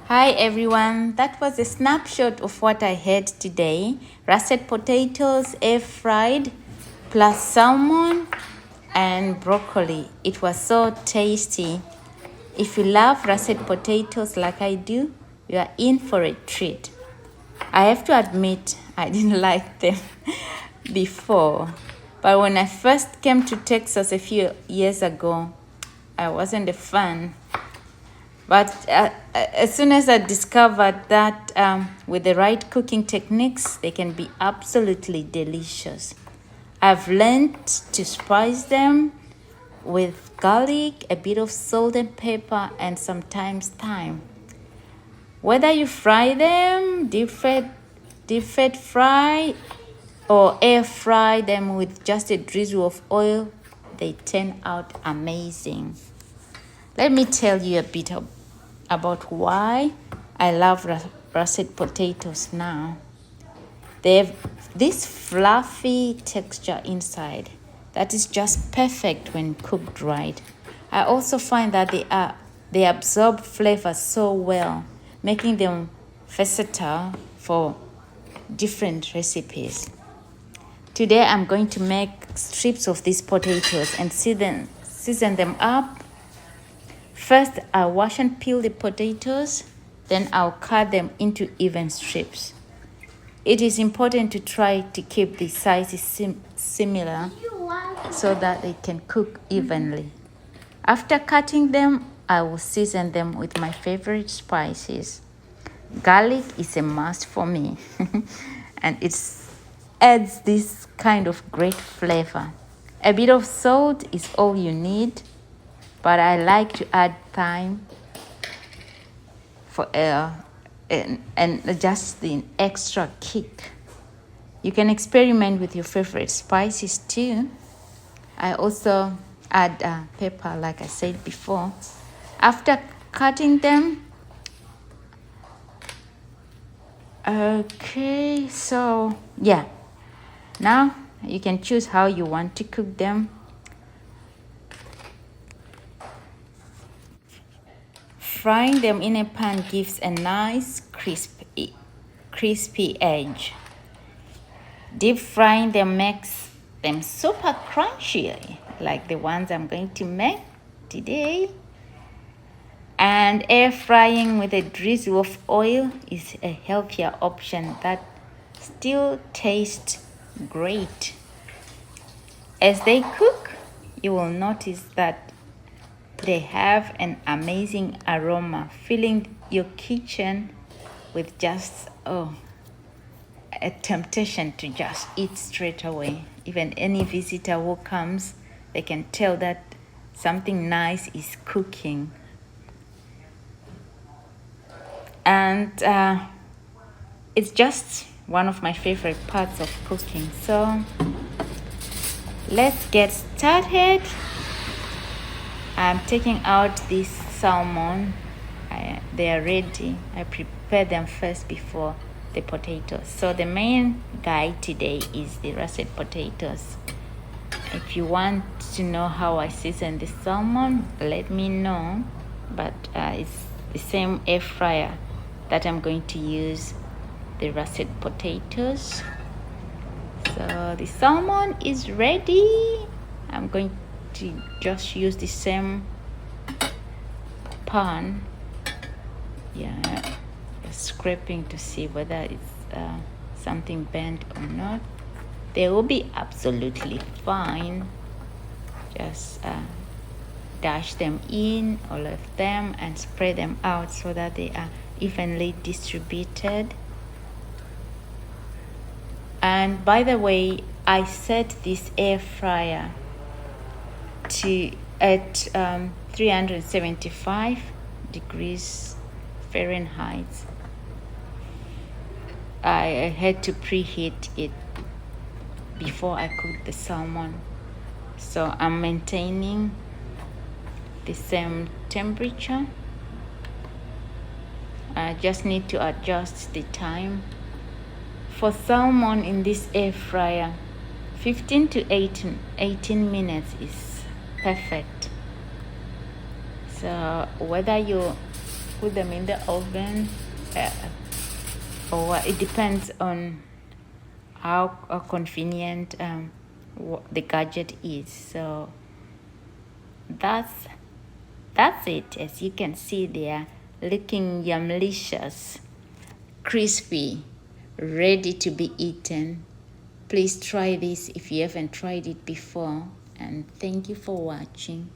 Hi everyone, that was a snapshot of what I had today. Roasted potatoes, air fried, plus salmon and broccoli. It was so tasty. If you love roasted potatoes like I do, you are in for a treat. I have to admit, I didn't like them before. But when I first came to Texas a few years ago, I wasn't a fan. But as soon as I discovered that with the right cooking techniques, they can be absolutely delicious. I've learned to spice them with garlic, a bit of salt and pepper, and sometimes thyme. Whether you fry them, deep fat fry, or air fry them with just a drizzle of oil, they turn out amazing. Let me tell you a bit about why I love roasted potatoes now. They have this fluffy texture inside that is just perfect when cooked right. I also find that they absorb flavor so well, making them versatile for different recipes. Today I'm going to make strips of these potatoes and season them up. First, I'll wash and peel the potatoes, then I'll cut them into even strips. It is important to try to keep the sizes similar so that they can cook evenly. After cutting them, I will season them with my favorite spices. Garlic is a must for me, and it adds this kind of great flavor. A bit of salt is all you need, but I like to add thyme for and just the extra kick. You can experiment with your favorite spices too. I also add pepper, like I said before. After cutting them, okay, so yeah, now you can choose how you want to cook them. Frying them in a pan gives a nice crispy edge. Deep frying them makes them super crunchy, like the ones I'm going to make today. And air frying with a drizzle of oil is a healthier option that still tastes great. As they cook, you will notice that they have an amazing aroma, filling your kitchen with just a temptation to just eat straight away. Even any visitor who comes, they can tell that something nice is cooking. And it's just one of my favorite parts of cooking. So let's get started. I'm taking out this salmon. They are ready. I prepare them first before the potatoes. So the main guide today is the roasted potatoes. If you want to know how I season the salmon, let me know. But it's the same air fryer that I'm going to use the roasted potatoes. So the salmon is ready. I'm going to just use the same pan. Yeah, scraping to see whether it's something bent or not. They will be absolutely fine. Just dash them in, all of them, and spread them out so that they are evenly distributed. And by the way, I set this air fryer at 375 degrees Fahrenheit. I had to preheat it before I cooked the salmon, so I'm maintaining the same temperature. I just need to adjust the time. For salmon in this air fryer, 15 to 18 minutes is perfect. So whether you put them in the oven, or it depends on how convenient the gadget is. So that's it. As you can see, they are looking yummilicious, crispy, ready to be eaten. Please try this if you haven't tried it before, and thank you for watching.